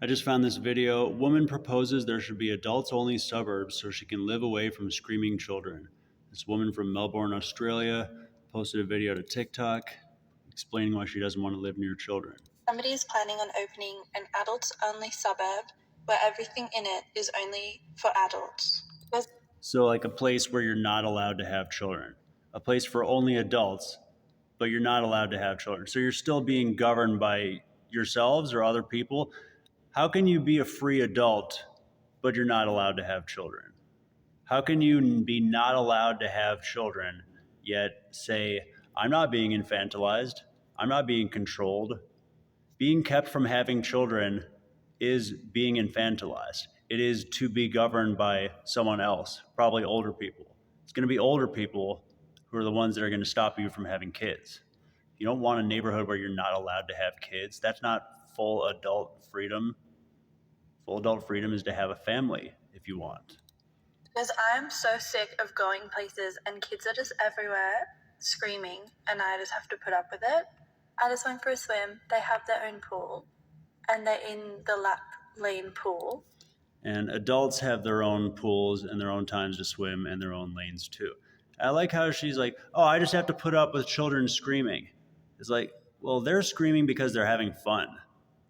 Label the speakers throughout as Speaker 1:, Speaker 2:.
Speaker 1: I just found this video. Woman proposes there should be adults only suburbs so she can live away from screaming children. This woman from Melbourne, Australia, posted a video to TikTok explaining why she doesn't want to live near children.
Speaker 2: Somebody is planning on opening an adults-only suburb where everything in it is only for adults.
Speaker 1: So, like a place where you're not allowed to have children, a place for only adults, but you're not allowed to have children. So, you're still being governed by yourselves or other people. How can you be a free adult, but you're not allowed to have children? How can you be not allowed to have children, yet say, I'm not being infantilized, I'm not being controlled? Being kept from having children is being infantilized. It is to be governed by someone else, probably older people. It's going to be older people who are the ones that are going to stop you from having kids. You don't want a neighborhood where you're not allowed to have kids. That's not full adult freedom. Full adult freedom is to have a family if you want.
Speaker 2: Because I am so sick of going places and kids are just everywhere screaming and I just have to put up with it. I just went for a swim. They have their own pool and they're in the lap lane pool.
Speaker 1: And adults have their own pools and their own times to swim and their own lanes too. I like how she's like, oh, I just have to put up with children screaming. It's like, well, they're screaming because they're having fun.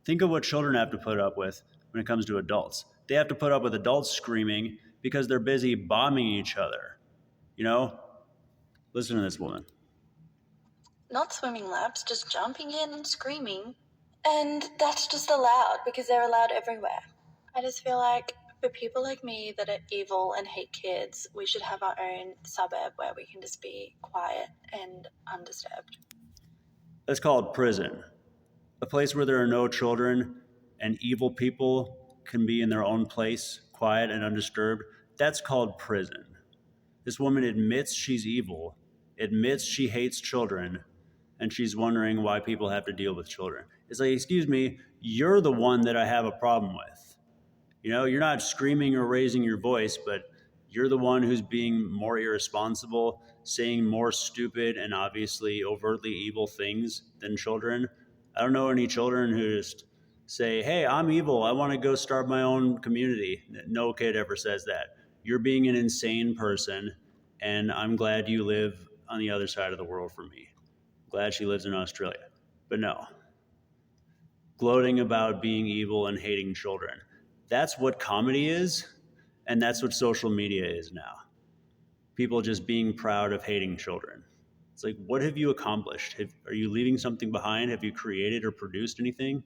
Speaker 1: Think of what children have to put up with when it comes to adults. They have to put up with adults screaming because they're busy bombing each other. You know? Listen to this woman.
Speaker 2: Not swimming laps, just jumping in and screaming. And that's just allowed because they're allowed everywhere. I just feel like for people like me that are evil and hate kids, we should have our own suburb where we can just be quiet and undisturbed.
Speaker 1: That's called prison. A place where there are no children and evil people can be in their own place, quiet and undisturbed. That's called prison. This woman admits she's evil, admits she hates children, and she's wondering why people have to deal with children. It's like, excuse me, you're the one that I have a problem with. You know, you're not screaming or raising your voice, but you're the one who's being more irresponsible, saying more stupid and obviously overtly evil things than children. I don't know any children who just say, hey, I'm evil. I want to go start my own community. No kid ever says that. You're being an insane person, and I'm glad you live on the other side of the world from me. Glad she lives in Australia. But no, gloating about being evil and hating children. That's what comedy is, and that's what social media is now. People just being proud of hating children. It's like, what have you accomplished? Are you leaving something behind? Have you created or produced anything?